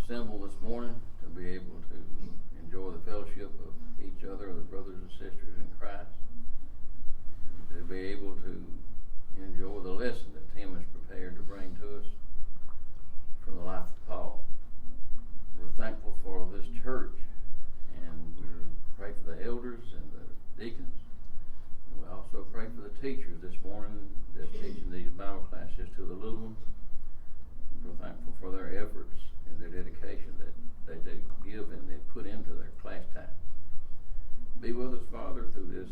assemble this morning to be able to enjoy the fellowship of each other, the brothers and sisters in Christ, and to be able to enjoy the lesson that Tim has prepared to bring to us from the life of Paul. We're thankful for this church, and we pray for the elders and the deacons. And we also pray for the teachers this morning that's teaching these Bible classes to the little ones. We're thankful for their efforts and their dedication that they give and they put into their class time. Be with us, Father, through this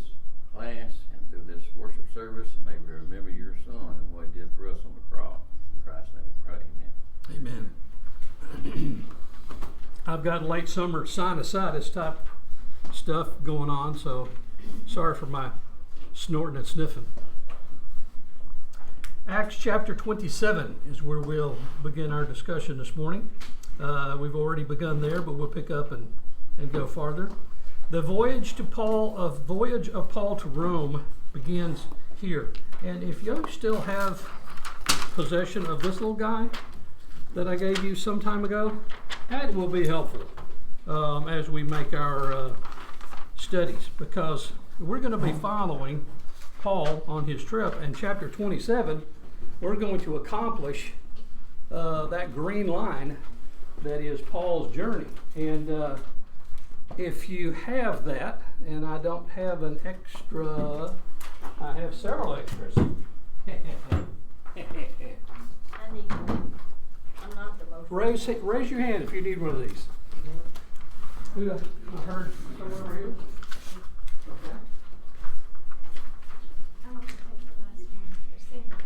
class and through this worship service, and may we remember your Son and what he did for us on the cross. In Christ's name we pray, amen. Amen. I've got late summer sinusitis type stuff going on, so sorry for my snorting and sniffing. Acts chapter 27 is where we'll begin our discussion this morning. We've already begun there, but we'll pick up and go farther. The voyage of Paul to Rome begins here. And if you still have possession of this little guy that I gave you some time ago, that will be helpful as we make our studies, because we're going to be following Paul on his trip. In chapter 27, we're going to accomplish that green line that is Paul's journey. And if you have that, and I don't have an extra, I have several extras. I need one. I'm not the most. Raise your hand if you need one of these. Who I heard somewhere over here? Okay. I'm going to take the last one. Sandra.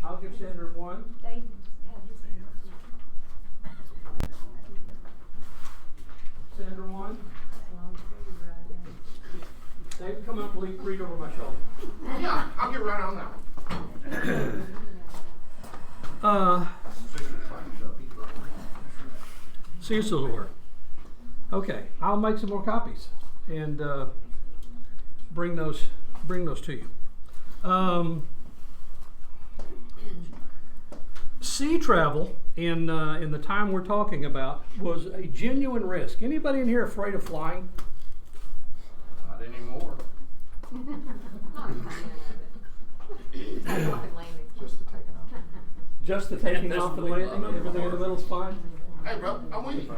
I'll give Sandra one. David had his hand. Sandra one. As long as they're right. David, come up and read over my shoulder. Yeah, I'll get right on that one. See you, Lord. Okay, I'll make some more copies and bring those to you. Sea travel in the time we're talking about was a genuine risk. Anybody in here afraid of flying? Not anymore. Just the taking off and landing, everything in the middle is fine? Hey, bro, I'm with you.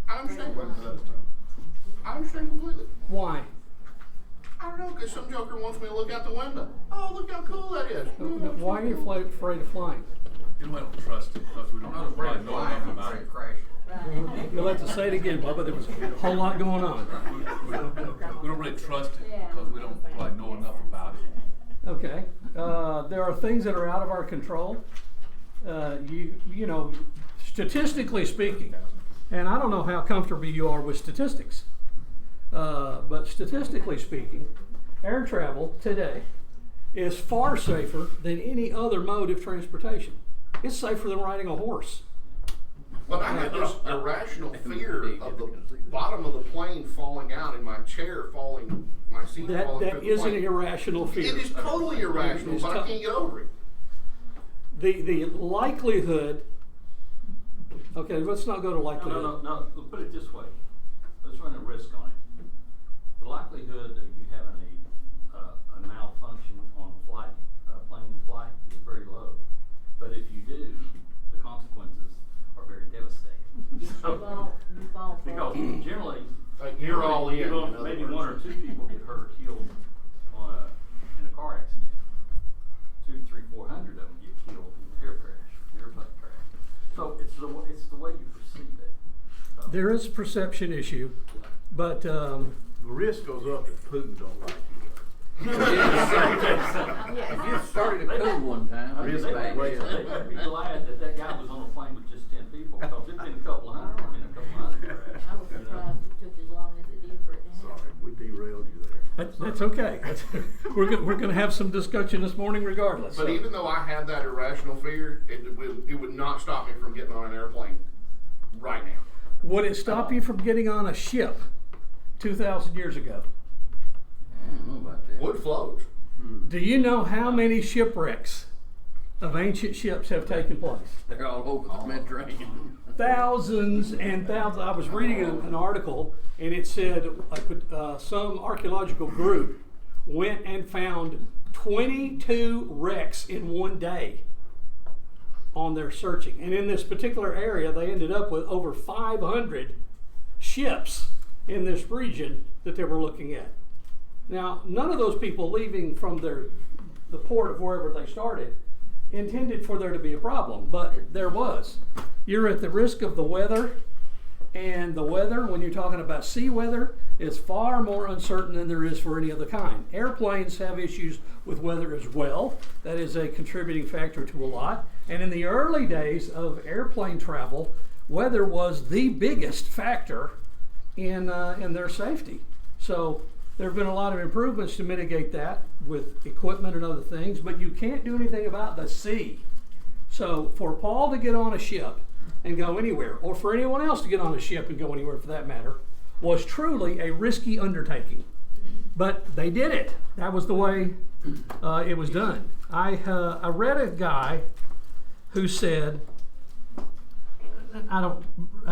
I understand. I understand completely. Why? I don't know, because some joker wants me to look out the window. Oh, look how cool that is. Why are you afraid of flying? You don't trust it because we don't really know enough about it. You'll have to say it again, Bubba. There was a whole lot going on. We don't really trust it because we don't probably know enough about it. Okay. There are things that are out of our control. You know, statistically speaking, and I don't know how comfortable you are with statistics, but statistically speaking, air travel today is far safer than any other mode of transportation. It's safer than riding a horse. But I had this irrational fear of the bottom of the plane falling out and my chair falling, my seat falling. That is an irrational fear. It is totally irrational, but I can't get over it. The likelihood. Okay, let's not go to likelihood. No. We'll put it this way. Let's run a risk on it. The likelihood that you having a malfunction on a flight, plane flight, is very low. But if you do, the consequences are very devastating. You fall for Because it. generally, You're all in. you're gonna, maybe one or two people get hurt or killed in a car accident. 200, 300, 400 of them get killed in an airplane crash. So it's the way you perceive it. There is a perception issue, but The risk goes up if Putin don't like you. If you started a coup one time, I mean, it's they bad. would be glad that guy was on a plane with just 10 people, because it'd been a couple of hundred, or been a couple of hundred crashes. I was surprised it took as long as it did for it to happen. Sorry, we derailed you there. that's okay. We're going to have some discussion this morning regardless. But even though I had that irrational fear, it would not stop me from getting on an airplane right now. Would it stop you from getting on a ship 2,000 years ago? I don't know about that. Wood floats. Do you know how many shipwrecks of ancient ships have taken place? They're all over the Mediterranean. thousands and thousands. I was reading an article, and it said some archaeological group went and found 22 wrecks in one day on their searching. And in this particular area, they ended up with over 500 ships in this region that they were looking at. Now, none of those people leaving from the port of wherever they started intended for there to be a problem, but there was. You're at the risk of the weather, and the weather, when you're talking about sea weather, is far more uncertain than there is for any other kind. Airplanes have issues with weather as well. That is a contributing factor to a lot. And in the early days of airplane travel, weather was the biggest factor in their safety. So there have been a lot of improvements to mitigate that with equipment and other things, but you can't do anything about the sea. So for Paul to get on a ship and go anywhere, or for anyone else to get on a ship and go anywhere for that matter, was truly a risky undertaking. But they did it. That was the way it was done. I read a guy who said, I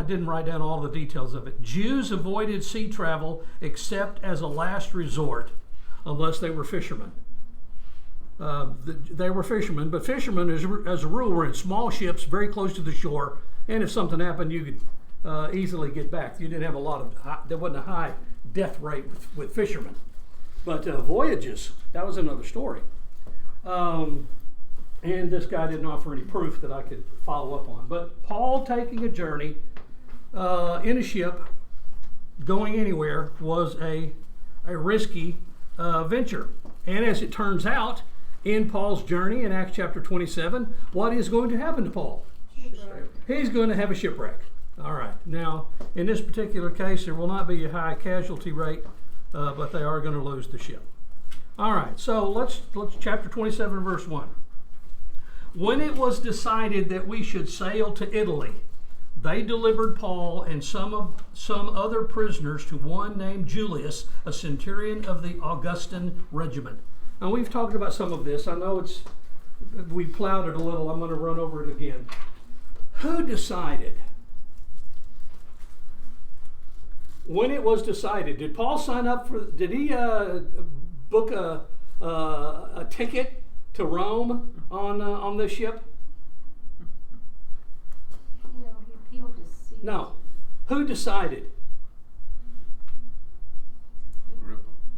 didn't write down all the details of it. Jews avoided sea travel except as a last resort, unless they were fishermen. They were fishermen, but fishermen, as a rule, were in small ships very close to the shore, and if something happened, you could easily get back. You didn't have there wasn't a high death rate with fishermen. But voyages, that was another story. And this guy didn't offer any proof that I could follow up on. But Paul taking a journey in a ship, going anywhere, was a risky venture. And as it turns out, in Paul's journey in Acts chapter 27, what is going to happen to Paul? He's going to have a shipwreck. All right. Now, in this particular case, there will not be a high casualty rate, but they are going to lose the ship. All right. So let's chapter 27, verse 1. When it was decided that we should sail to Italy, they delivered Paul and some other prisoners to one named Julius, a centurion of the Augustan regiment. Now, we've talked about some of this. I know we plowed it a little. I'm going to run over it again. Who decided? When it was decided, did Paul sign up for? Did he book a ticket to Rome on this ship? Well, he appealed to see. No. Who decided?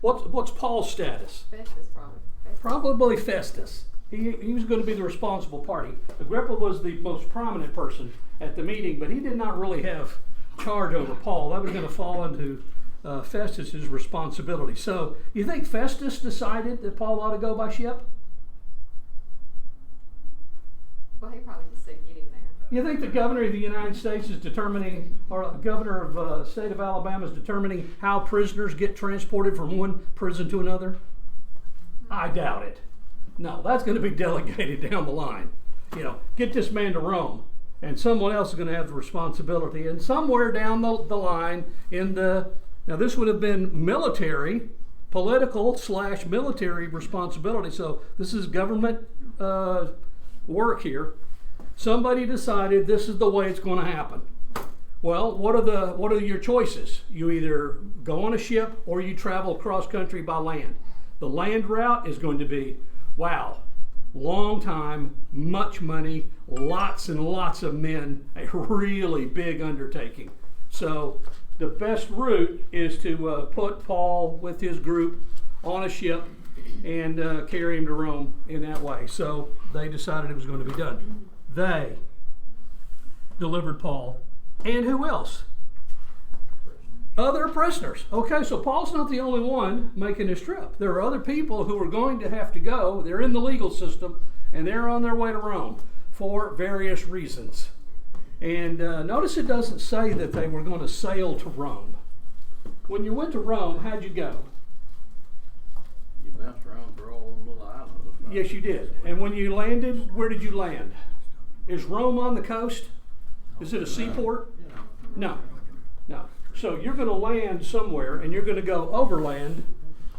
What's Paul's status? Festus probably. Probably Festus. He was going to be the responsible party. Agrippa was the most prominent person at the meeting, but he did not really have charge over Paul. That was going to fall into Festus's responsibility. So, you think Festus decided that Paul ought to go by ship? Well, he probably just said get in there. You think the governor of the United States is determining, or governor of the state of Alabama is determining how prisoners get transported from one prison to another? I doubt it. No, that's going to be delegated down the line. Get this man to Rome, and someone else is going to have the responsibility. And somewhere down the line now this would have been political/military responsibility. So this is government work here. Somebody decided this is the way it's going to happen. Well, what are your choices? You either go on a ship or you travel cross country by land. The land route is going to be, long time, much money, lots and lots of men, a really big undertaking. So the best route is to put Paul with his group on a ship and carry him to Rome in that way. So they decided it was going to be done. They delivered Paul. And who else? Other prisoners. Okay, so Paul's not the only one making this trip. There are other people who are going to have to go. They're in the legal system, and they're on their way to Rome for various reasons. And notice it doesn't say that they were going to sail to Rome. When you went to Rome, how'd you go? You bounced around for all those little islands. Yes, you did. And when you landed, where did you land? Is Rome on the coast? Is it a seaport? No. So you're going to land somewhere, and you're going to go overland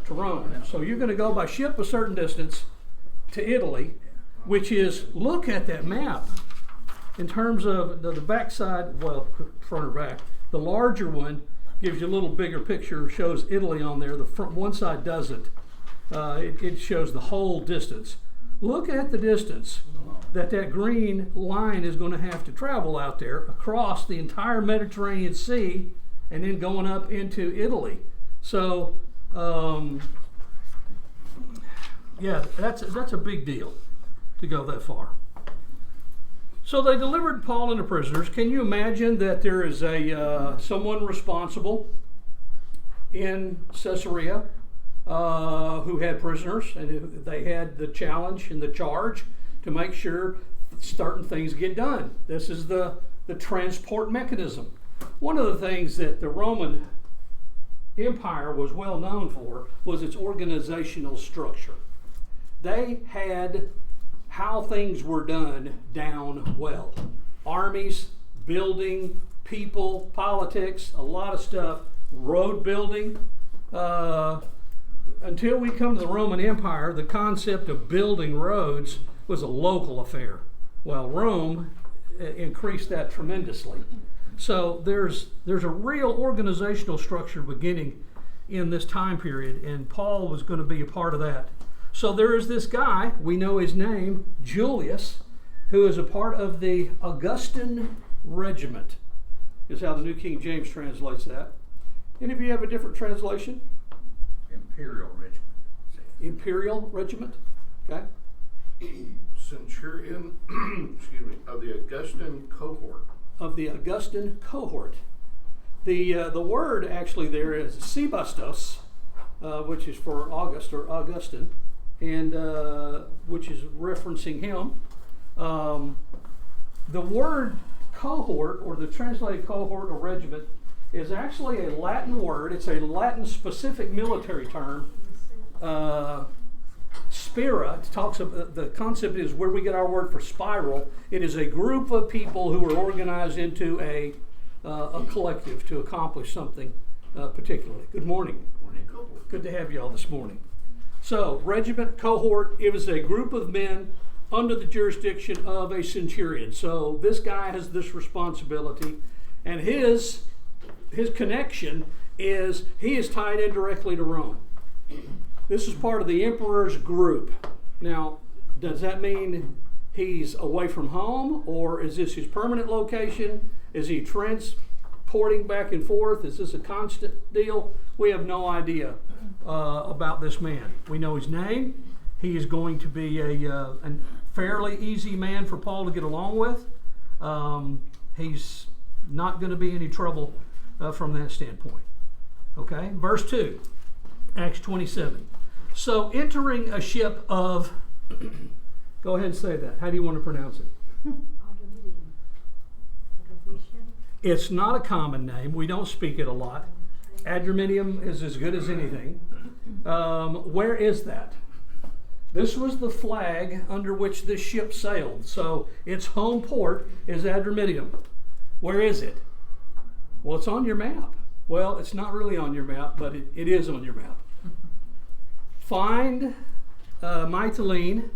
to Rome. So you're going to go by ship a certain distance to Italy, which is, look at that map. in terms of the backside, well, front or back, the larger one gives you a little bigger picture, shows Italy on there. The front one side doesn't. It shows the whole distance. Look at the distance that green line is going to have to travel out there across the entire Mediterranean Sea and then going up into Italy. So, yeah, that's a big deal to go that far. So they delivered Paul into prisoners. Can you imagine that there is someone responsible in Caesarea who had prisoners, and they had the challenge and the charge to make sure certain things get done. This is the transport mechanism. One of the things that the Roman Empire was well known for was its organizational structure. They had how things were done down well. Armies, building, people, politics, a lot of stuff, road building. Until we come to the Roman Empire, the concept of building roads was a local affair. Well, Rome increased that tremendously. So there's a real organizational structure beginning in this time period, and Paul was going to be a part of that. So there is this guy, we know his name, Julius, who is a part of the Augustan regiment, is how the New King James translates that. Any of you have a different translation? Imperial regiment. Imperial regiment, okay? Centurion, excuse me, of the Augustan cohort. Of the Augustan cohort. The word actually there is Sebastos, which is for August or Augustan, and which is referencing him. The word cohort, or the translated cohort or regiment, is actually a Latin word. It's a Latin specific military term. Spira, it talks of the concept is where we get our word for spiral. It is a group of people who are organized into a collective to accomplish something particularly. Good morning. Good to have you all this morning. So, regiment, cohort, it was a group of men under the jurisdiction of a centurion. So this guy has this responsibility, and his connection is he is tied in directly to Rome. This is part of the emperor's group. Now, does that mean he's away from home, or is this his permanent location? Is he transporting back and forth? Is this a constant deal? We have no idea about this man. We know his name. He is going to be a fairly easy man for Paul to get along with. He's not going to be any trouble from that standpoint. Okay, verse 2, Acts 27. So entering a ship of, go ahead and say that. How do you want to pronounce it? It's not a common name. We don't speak it a lot. Adramyttium is as good as anything. Where is that? This was the flag under which this ship sailed. So its home port is Adramyttium. Where is it? Well, it's on your map. Well, it's not really on your map, but it is on your map. Find Mytilene,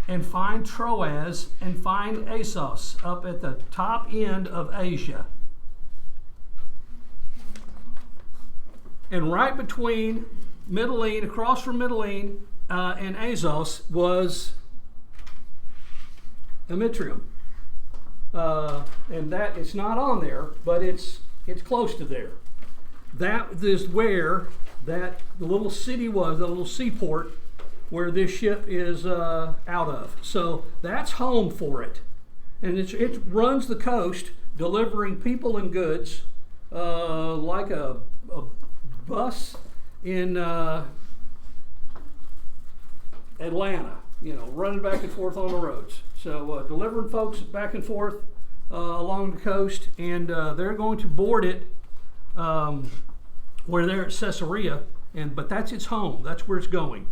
and find Troas, and find Assos up at the top end of Asia. And right between Mytilene, across from Mytilene and Assos, was Amytrium. And that it's not on there, but it's close to there. That is where the little city was, the little seaport where this ship is out of. So that's home for it. And it runs the coast, delivering people and goods like a bus in Atlanta, running back and forth on the roads. So delivering folks back and forth along the coast, and they're going to board it where they're at Caesarea, but that's its home. That's where it's going.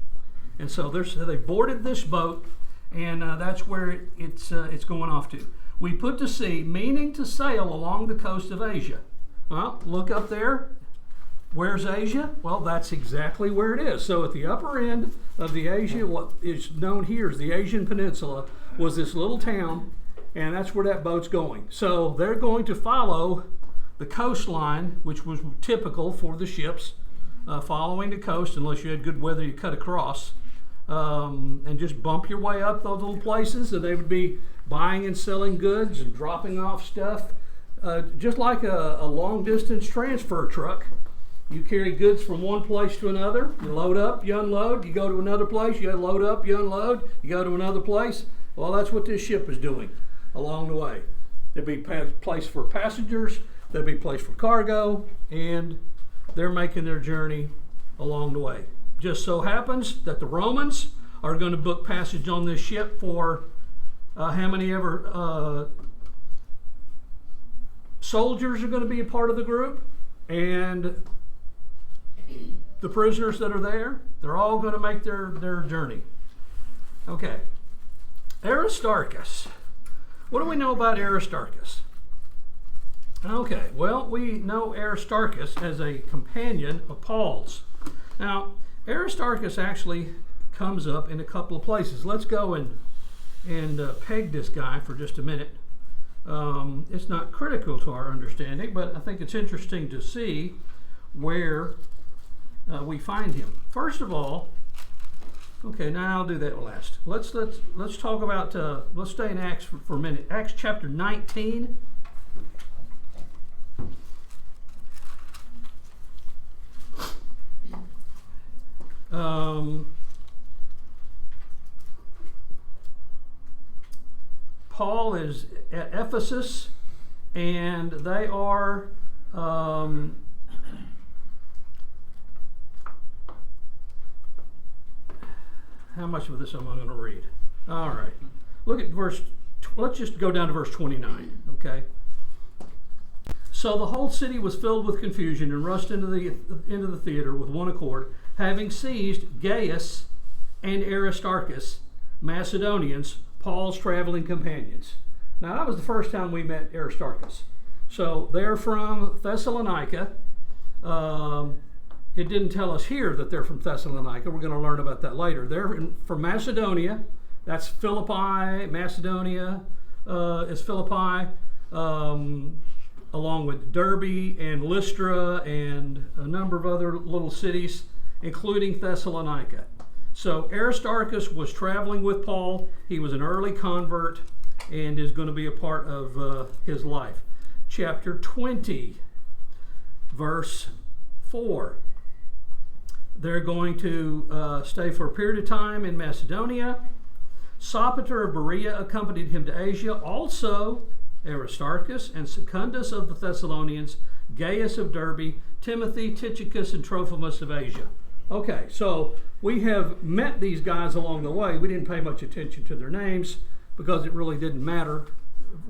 And so they boarded this boat, and that's where it's going off to. We put to sea, meaning to sail along the coast of Asia. Well, look up there. Where's Asia? Well, that's exactly where it is. So at the upper end of the Asia, what is known here as the Asian Peninsula, was this little town, and that's where that boat's going. So they're going to follow the coastline, which was typical for the ships, following the coast, unless you had good weather, you cut across, and just bump your way up those little places, and they would be buying and selling goods and dropping off stuff, just like a long distance transfer truck. You carry goods from one place to another. You load up, you unload. You go to another place, you load up, you unload. You go to another place. Well, that's what this ship is doing along the way. There'll be place for passengers, there'll be place for cargo, and they're making their journey along the way. Just so happens that the Romans are going to book passage on this ship for how many ever soldiers are going to be a part of the group, and the prisoners that are there, they're all going to make their journey. Okay. Aristarchus. What do we know about Aristarchus? Okay, well, we know Aristarchus as a companion of Paul's. Now, Aristarchus actually comes up in a couple of places. Let's go and peg this guy for just a minute. It's not critical to our understanding, but I think it's interesting to see where we find him. First of all, okay, now I'll do that last. Let's talk about, let's stay in Acts for a minute. Acts chapter 19. Paul is at Ephesus, and they are how much of this am I going to read? All right. Look at let's just go down to verse 29, okay? So the whole city was filled with confusion and rushed into the theater with one accord, having seized Gaius and Aristarchus, Macedonians, Paul's traveling companions. Now, that was the first time we met Aristarchus. So they're from Thessalonica. It didn't tell us here that they're from Thessalonica. We're going to learn about that later. They're from Macedonia. That's Philippi. Macedonia is Philippi, along with Derbe and Lystra and a number of other little cities, including Thessalonica. So Aristarchus was traveling with Paul. He was an early convert and is going to be a part of his life. Chapter 20, verse 4. They're going to stay for a period of time in Macedonia. Sopater of Berea accompanied him to Asia. Also Aristarchus and Secundus of the Thessalonians, Gaius of Derbe, Timothy, Tychicus, and Trophimus of Asia. Okay, so we have met these guys along the way. We didn't pay much attention to their names because it really didn't matter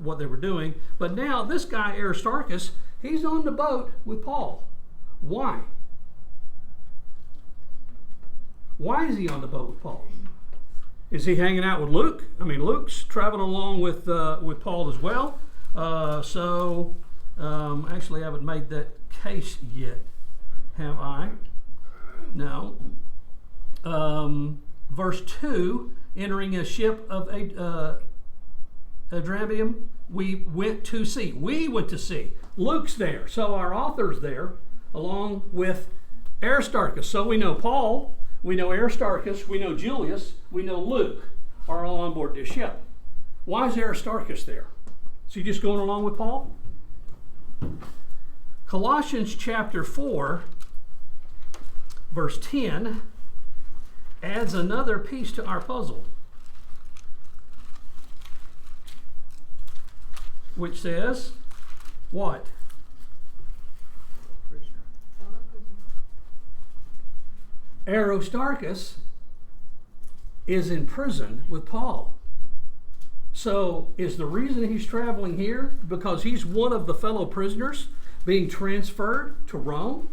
what they were doing. But now this guy Aristarchus, he's on the boat with Paul. Why? Why is he on the boat with Paul? Is he hanging out with Luke? I mean, Luke's traveling along with Paul as well. Actually, I haven't made that case yet, have I? No. Verse 2, entering a ship of Adramyttium, we went to sea. We went to sea. Luke's there. So our author's there, along with Aristarchus. So we know Paul, we know Aristarchus, we know Julius, we know Luke are all on board this ship. Why is Aristarchus there? Is he just going along with Paul? Colossians chapter 4, verse 10, adds another piece to our puzzle, which says, what? Aristarchus is in prison with Paul. So is the reason he's traveling here because he's one of the fellow prisoners being transferred to Rome?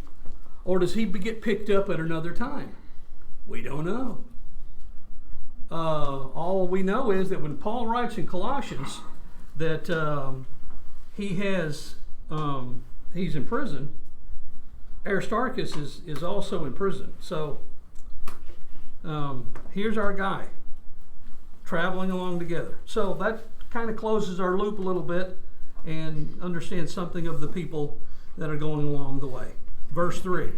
Or does he get picked up at another time? We don't know. All we know is that when Paul writes in Colossians that he's in prison, Aristarchus is also in prison. So here's our guy traveling along together. So that kind of closes our loop a little bit and understand something of the people that are going along the way. Verse 3.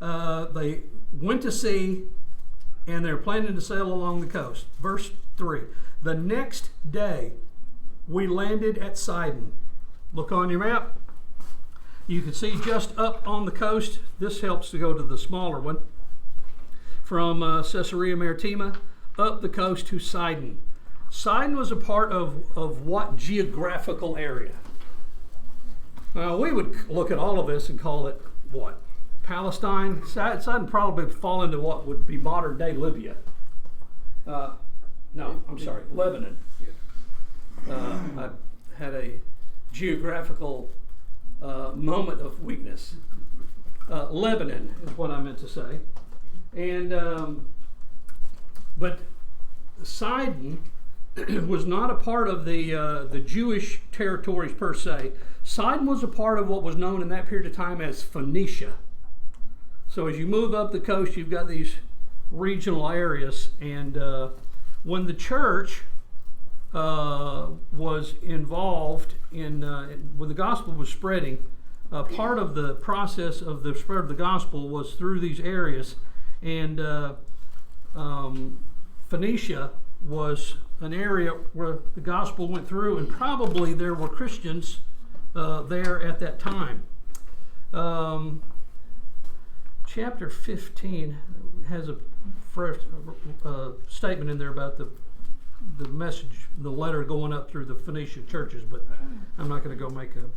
They went to sea and they're planning to sail along the coast. Verse 3. The next day we landed at Sidon. Look on your map. You can see just up on the coast. This helps to go to the smaller one. From Caesarea Maritima up the coast to Sidon. Sidon was a part of what geographical area? We would look at all of this and call it what? Palestine? Sidon probably would fall into what would be modern day Libya. No, I'm sorry, Lebanon. I had a geographical moment of weakness. Lebanon is what I meant to say. And but Sidon was not a part of the Jewish territories per se. Sidon was a part of what was known in that period of time as Phoenicia. So as you move up the coast, you've got these regional areas, and when the church was involved in when the gospel was spreading, part of the process of the spread of the gospel was through these areas, and Phoenicia was an area where the gospel went through, and probably there were Christians there at that time. Chapter 15 has a fresh statement in there about the message, the letter going up through the Phoenician churches, but I'm not going to go make a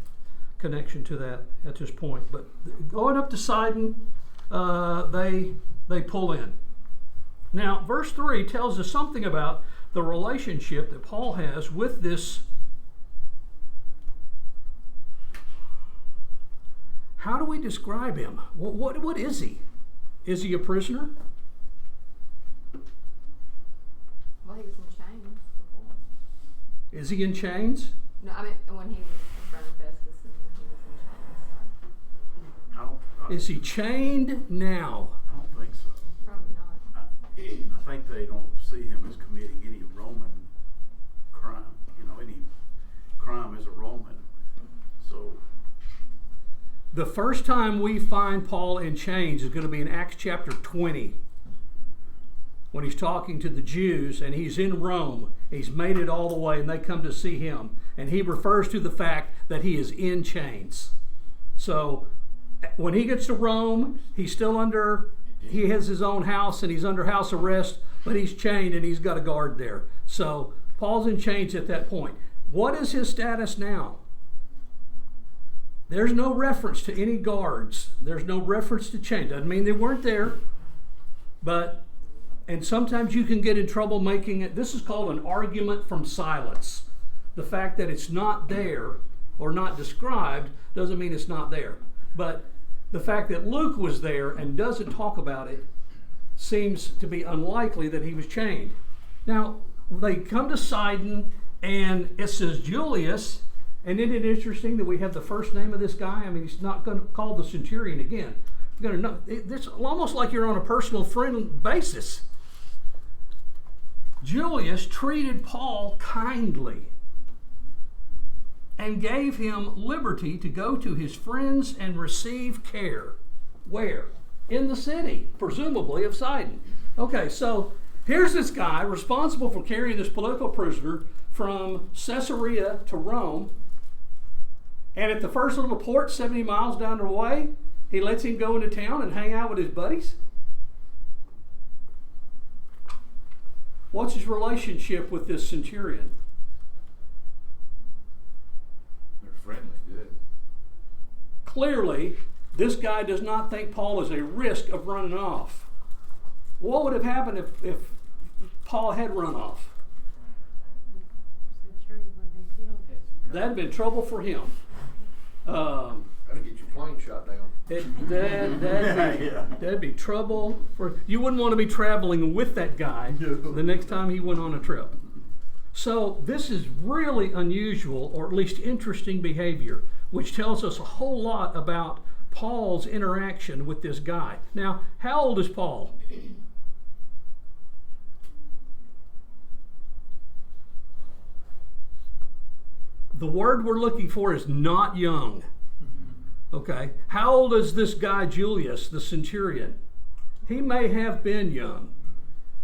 connection to that at this point. But going up to Sidon, they pull in. Now, verse 3 tells us something about the relationship that Paul has with this. How do we describe him? What is he? Is he a prisoner? Well, he was in chains before. Is he in chains? No, I mean when he was in front of Festus and he was in chains. Is he chained now? I don't think so. Probably not. I think they don't see him as committing any Roman crime. Any crime as a Roman. So the first time we find Paul in chains is going to be in Acts chapter 20, when he's talking to the Jews and he's in Rome. He's made it all the way and they come to see him, and he refers to the fact that he is in chains. So when he gets to Rome, he has his own house and he's under house arrest, but he's chained and he's got a guard there. So Paul's in chains at that point. What is his status now? There's no reference to any guards. There's no reference to chains. Doesn't mean they weren't there, and sometimes you can get in trouble making it. This is called an argument from silence. The fact that it's not there or not described doesn't mean it's not there. But the fact that Luke was there and doesn't talk about it seems to be unlikely that he was chained. Now, they come to Sidon, and it says Julius. And isn't it interesting that we have the first name of this guy? I mean, he's not going to call the centurion again. You're going to know. It's almost like you're on a personal friend basis. Julius treated Paul kindly and gave him liberty to go to his friends and receive care. Where? In the city, presumably of Sidon. Okay, so here's this guy responsible for carrying this political prisoner from Caesarea to Rome. And at the first little port 70 miles down the way, he lets him go into town and hang out with his buddies. What's his relationship with this centurion? They're friendly, good. Clearly, this guy does not think Paul is a risk of running off. What would have happened if Paul had run off? That'd have been trouble for him. That'd get your plane shot down. That'd be trouble for you. Wouldn't want to be traveling with that guy the next time he went on a trip. So this is really unusual, or at least interesting behavior, which tells us a whole lot about Paul's interaction with this guy. Now, how old is Paul? the word we're looking for is not young. Okay, how old is this guy Julius, the centurion? He may have been young.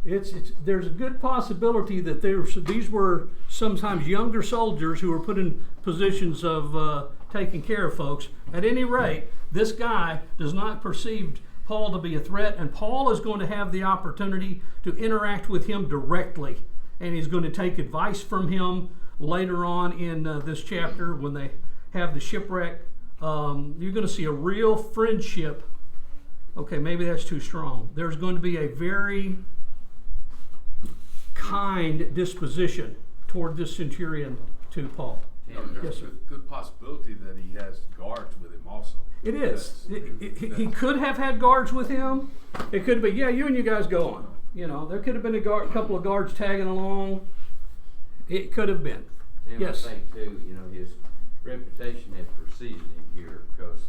There's a good possibility that these were sometimes younger soldiers who were put in positions of taking care of folks. At any rate, this guy does not perceive Paul to be a threat, and Paul is going to have the opportunity to interact with him directly, and he's going to take advice from him later on in this chapter when they have the shipwreck. You're going to see a real friendship. Okay, maybe that's too strong. There's going to be a very kind disposition toward this centurion to Paul. There's Yes, sir. a good possibility that he has guards with him also. It is. He could have had guards with him. It could have been, yeah, you and you guys go on. You know, there could have been a couple of guards tagging along. It could have been. And Yes. I think too, his reputation had preceded him here because,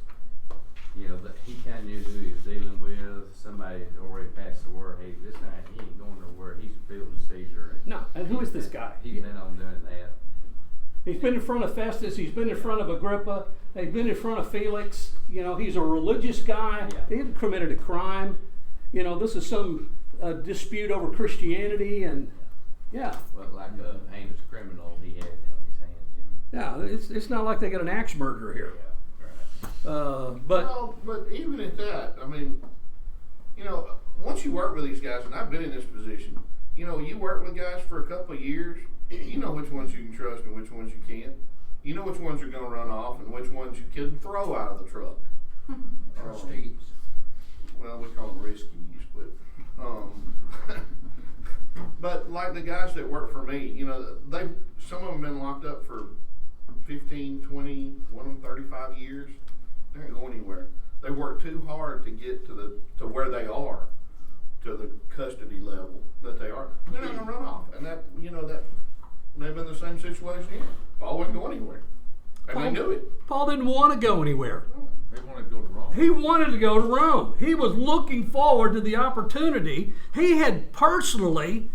that he kind of knew who he was dealing with. Somebody had already passed the word, hey, this guy, he ain't going nowhere. He's appealed to Caesar. No, and who is this guy? He's been on doing that. He's been in front of Festus. He's been in front of Agrippa. He's been in front of Felix. He's a religious guy. Yeah. He hasn't committed a crime. This is some dispute over Christianity, and yeah. Well, like a heinous criminal he had on his hands. Yeah, it's not like they got an axe murderer here. Yeah, right. But Well, but even at that, I mean, once you work with these guys, and I've been in this position, you work with guys for a couple of years, you know which ones you can trust and which ones you can't. You know which ones are going to run off and which ones you can throw out of the truck. Trustees. Well, we call them riskies, but but like the guys that work for me, some of them been locked up for 15, 20, one of them 35 years. They ain't going anywhere. They work too hard to get to where they are, to the custody level that they are. They're not gonna run off, and that they've been in the same situation here. Paul wouldn't go anywhere, and they knew it. Paul didn't want to go anywhere. They wanted to go to Rome. He wanted to go to Rome. He was looking forward to the opportunity. He had personally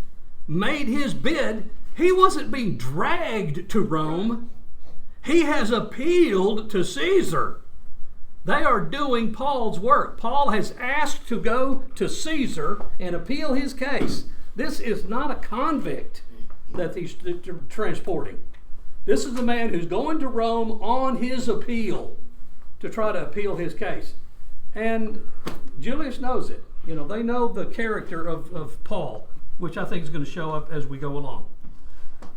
made his bid. He wasn't being dragged to Rome. He has appealed to Caesar. They are doing Paul's work. Paul has asked to go to Caesar and appeal his case. This is not a convict that he's transporting. This is a man who's going to Rome on his appeal to try to appeal his case. And Julius knows it. They know the character of Paul, which I think is going to show up as we go along.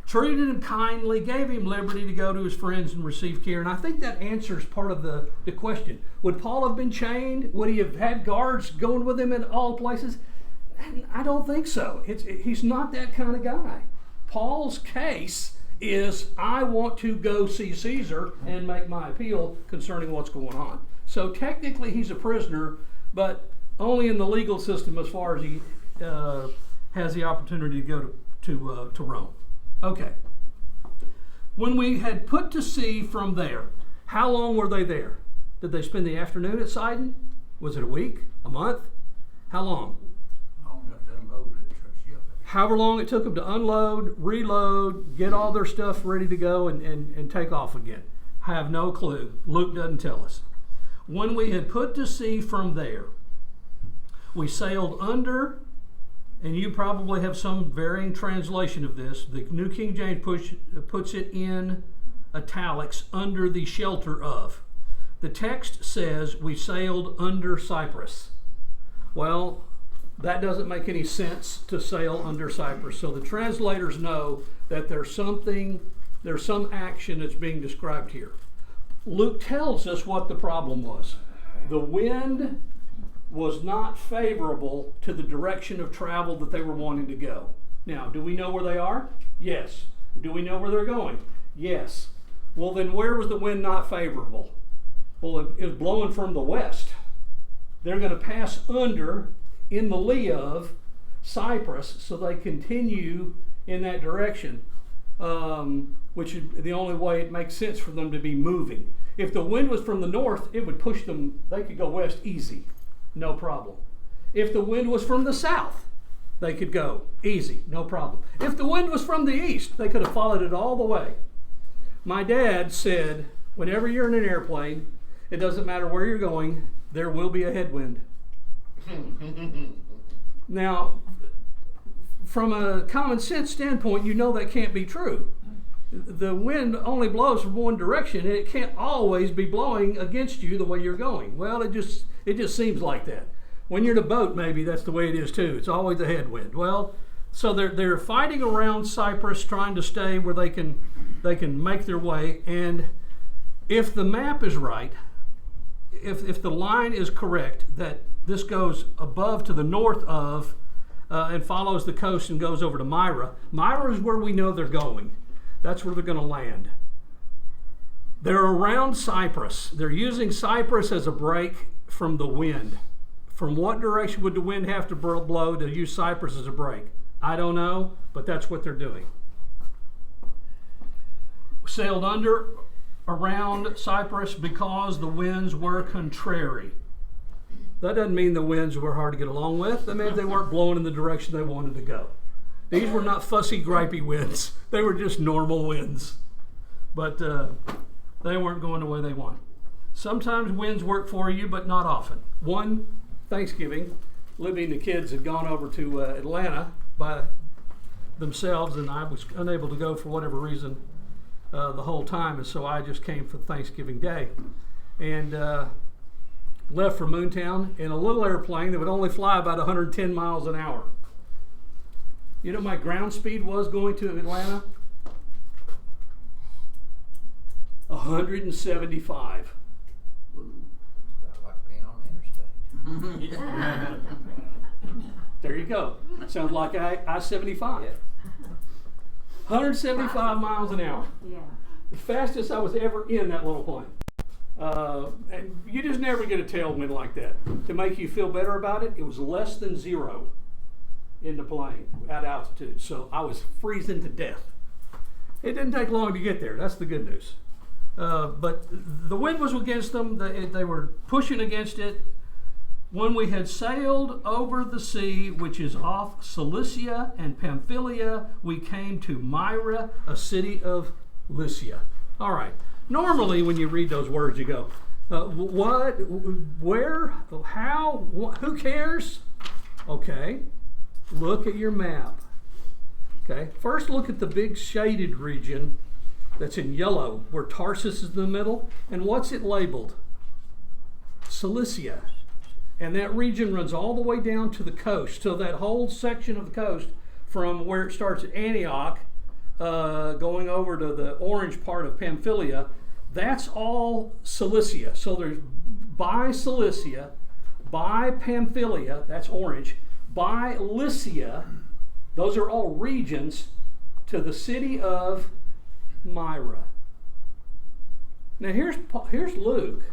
Treated him kindly, gave him liberty to go to his friends and receive care. And I think that answers part of the question. Would Paul have been chained? Would he have had guards going with him in all places? I don't think so. He's not that kind of guy. Paul's case is, I want to go see Caesar and make my appeal concerning what's going on. So technically he's a prisoner, but only in the legal system as far as he has the opportunity to go to Rome. Okay. When we had put to sea from there, how long were they there? Did they spend the afternoon at Sidon? Was it a week? A month? How long? Long enough to unload the ship. However long it took them to unload, reload, get all their stuff ready to go and take off again. I have no clue. Luke doesn't tell us. When we had put to sea from there, we sailed under, and you probably have some varying translation of this. The New King James puts it in italics, under the shelter of. The text says we sailed under Cyprus. Well, that doesn't make any sense to sail under Cyprus. So the translators know that there's some action that's being described here. Luke tells us what the problem was. The wind was not favorable to the direction of travel that they were wanting to go. Now, do we know where they are? Yes. Do we know where they're going? Yes. Well, then where was the wind not favorable? Well, it was blowing from the west. They're going to pass under in the lee of Cyprus, so they continue in that direction, which is the only way it makes sense for them to be moving. If the wind was from the north, it would push them, they could go west easy, no problem. If the wind was from the south, they could go easy, no problem. If the wind was from the east, they could have followed it all the way. My dad said, whenever you're in an airplane, it doesn't matter where you're going, there will be a headwind. Now, from a common sense standpoint, you know that can't be true. The wind only blows from one direction, and it can't always be blowing against you the way you're going. Well, it just seems like that. When you're in a boat, maybe that's the way it is too. It's always a headwind. Well, so they're fighting around Cyprus, trying to stay where they can make their way. And if the map is right, if the line is correct, that this goes above to the north of and follows the coast and goes over to Myra. Myra is where we know they're going. That's where they're going to land. They're around Cyprus. They're using Cyprus as a break from the wind. From what direction would the wind have to blow to use Cyprus as a break? I don't know, but that's what they're doing. Sailed around Cyprus because the winds were contrary. That doesn't mean the winds were hard to get along with. That means they weren't blowing in the direction they wanted to go. These were not fussy, gripey winds. They were just normal winds. But they weren't going the way they want. Sometimes winds work for you, but not often. One Thanksgiving, Libby and the kids had gone over to Atlanta by themselves, and I was unable to go for whatever reason the whole time, and so I just came for Thanksgiving Day. And left for Moontown in a little airplane that would only fly about 110 miles an hour. You know my ground speed was going to Atlanta? 175. About like being on the interstate. There you go. Sounds like I-75. 175 miles an hour. Yeah. The fastest I was ever in that little plane. And you just never get a tailwind like that. To make you feel better about it, it was less than 0 in the plane at altitude. So I was freezing to death. It didn't take long to get there. That's the good news. But the wind was against them. They were pushing against it. When we had sailed over the sea, which is off Cilicia and Pamphylia, we came to Myra, a city of Lycia. All right. Normally, when you read those words, you go, what, where, how, who cares? Okay, look at your map. Okay, first look at the big shaded region that's in yellow, where Tarsus is in the middle. And what's it labeled? Cilicia. And that region runs all the way down to the coast. So that whole section of the coast, from where it starts at Antioch, going over to the orange part of Pamphylia, that's all Cilicia. So there's by Cilicia, by Pamphylia, that's orange, by Lycia, those are all regions, to the city of Myra. Now here's Luke,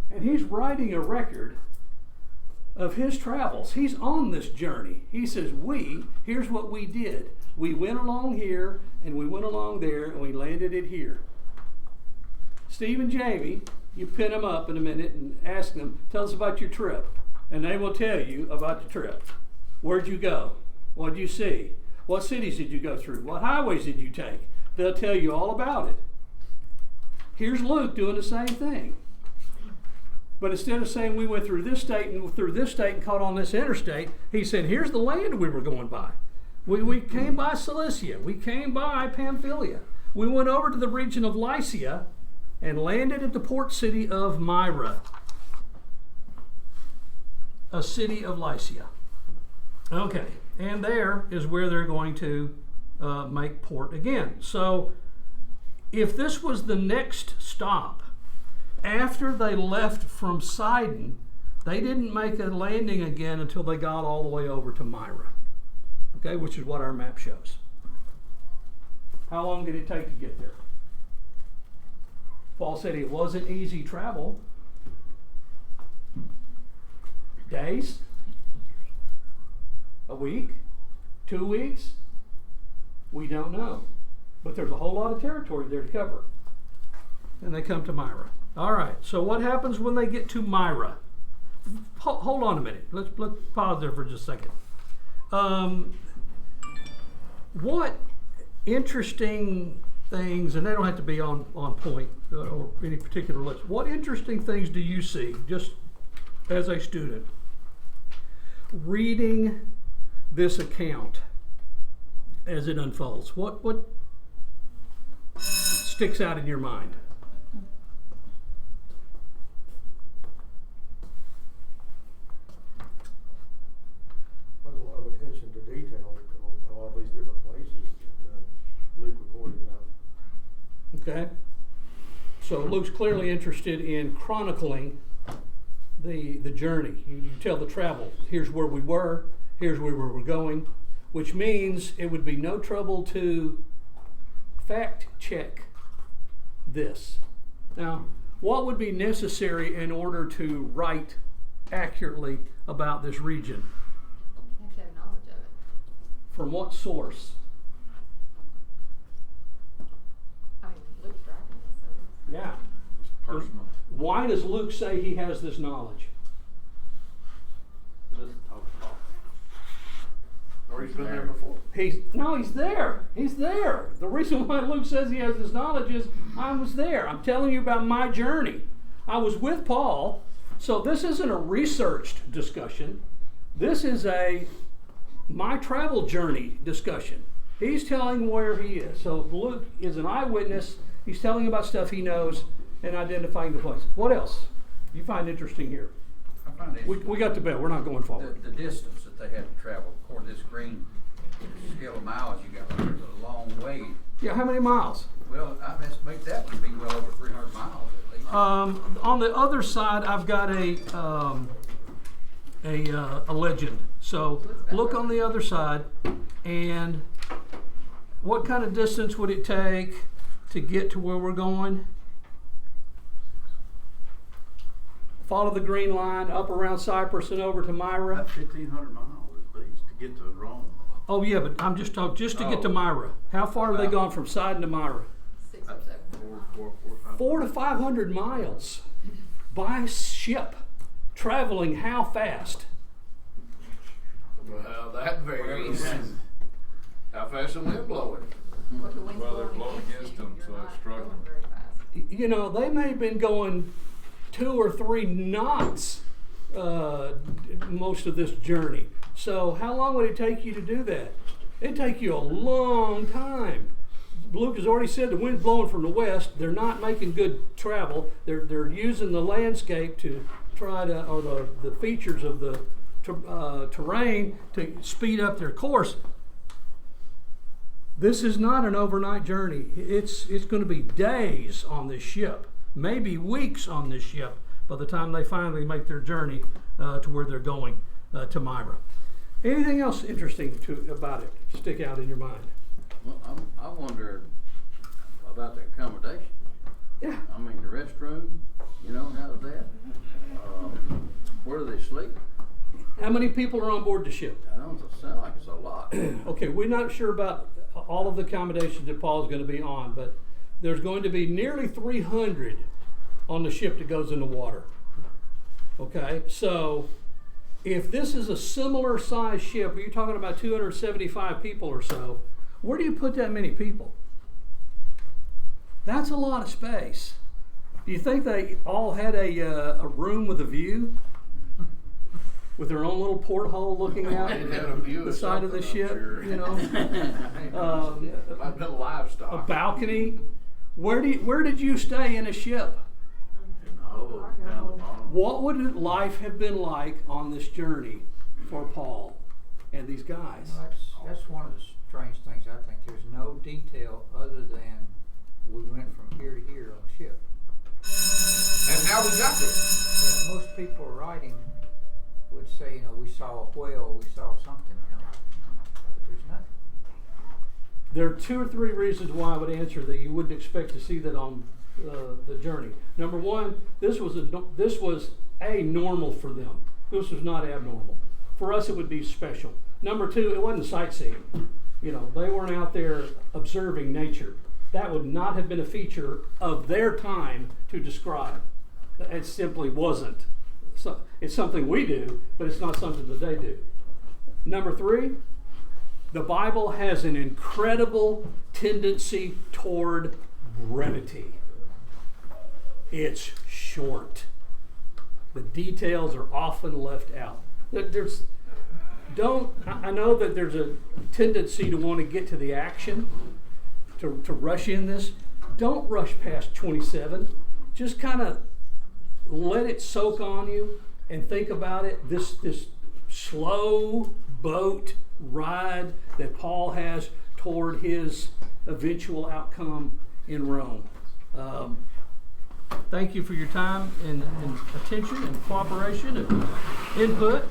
and he's writing a record of his travels. He's on this journey. He says, here's what we did. We went along here, and we went along there, and we landed it here. Steve and Jamie, you pin them up in a minute and ask them, tell us about your trip. And they will tell you about the trip. Where'd you go? What did you see? What cities did you go through? What highways did you take? They'll tell you all about it. Here's Luke doing the same thing. But instead of saying we went through this state and caught on this interstate, he said, here's the land we were going by. We came by Cilicia. We came by Pamphylia. We went over to the region of Lycia and landed at the port city of Myra, a city of Lycia. Okay, and there is where they're going to make port again. So if this was the next stop, after they left from Sidon, they didn't make a landing again until they got all the way over to Myra, okay, which is what our map shows. How long did it take to get there? Paul said it wasn't easy travel. Days? A week? 2 weeks? We don't know. But there's a whole lot of territory there to cover. And they come to Myra. All right, so what happens when they get to Myra? Hold on a minute. Let's pause there for just a second. What interesting things, and they don't have to be on point or any particular list. What interesting things do you see, just as a student, reading this account as it unfolds? What sticks out in your mind? There's a lot of attention to detail of all these different places that Luke recorded about. Okay? So Luke's clearly interested in chronicling the journey. You tell the travel. Here's where we were, here's where we're going, which means it would be no trouble to fact check this. Now, what would be necessary in order to write accurately about this region? You have to have knowledge of it. From what source? I mean, Luke's driving this, so. Yeah. It's personal. Why does Luke say he has this knowledge? Listen, talk. Or he's been there before. He's there. He's there. The reason why Luke says he has this knowledge is I was there. I'm telling you about my journey. I was with Paul. So this isn't a researched discussion. This is my travel journey discussion. He's telling where he is. So Luke is an eyewitness. He's telling about stuff he knows and identifying the places. What else you find interesting here? I find it We got to bed. We're not going forward. the distance that they had to travel. According to this green scale of miles you got, there's a long way. Yeah, how many miles? Well, I estimate that would be well over 300 miles at least. On the other side, I've got a legend. So look on the other side, and what kind of distance would it take to get to where we're going? Follow the green line up around Cyprus and over to Myra. About 1,500 miles at least to get to Rome. Oh yeah, but I'm just talking just to get to Myra. How far have they gone from Sidon to Myra? 6 or 7. 400 to 500 miles by ship, traveling how fast? Well, that varies. How fast the wind blowing? But the wind's Well, they're blowing blowing against against you, them, you're so not it's struggling. going very fast. You know, they may have been going 2 or 3 knots most of this journey. So how long would it take you to do that? It'd take you a long time. Luke has already said the wind's blowing from the west. They're not making good travel. They're using the landscape to try to, or the features of the terrain to speed up their course. This is not an overnight journey. It's going to be days on this ship, maybe weeks on this ship by the time they finally make their journey to where they're going to Myra. Anything else interesting about it stick out in your mind? Well, I wonder about the accommodation. Yeah. I mean, the restroom, you know, how's that? Where do they sleep? How many people are on board the ship? That don't sound like it's a lot. Okay, we're not sure about all of the accommodations that Paul's going to be on, but there's going to be nearly 300 on the ship that goes in the water. Okay, so if this is a similar size ship, you're talking about 275 people or so, where do you put that many people? That's a lot of space. Do you think they all had a room with a view? With their own little porthole looking out They had a view the of side of the something, I'm ship, sure. you know? Might have been livestock. A balcony. Where did you stay in a ship? In the hole down the bottom. What would life have been like on this journey for Paul and these guys? Well, that's one of the strange things I think. There's no detail other than we went from here to here on the ship. And how we got there. Yeah, most people writing would say, you know, we saw a whale, we saw something, you know, but there's nothing. There are 2 or 3 reasons why I would answer that you wouldn't expect to see that on the journey. Number one, this was a normal for them. This was not abnormal. For us, it would be special. Number 2, it wasn't sightseeing. You know, they weren't out there observing nature. That would not have been a feature of their time to describe. It simply wasn't. So it's something we do, but it's not something that they do. Number 3, the Bible has an incredible tendency toward brevity. It's short. The details are often left out. I know that there's a tendency to want to get to the action, to rush in this. Don't rush past 27. Just kind of let it soak on you and think about it. This slow boat ride that Paul has toward his eventual outcome in Rome. Thank you for your time and attention and cooperation and input.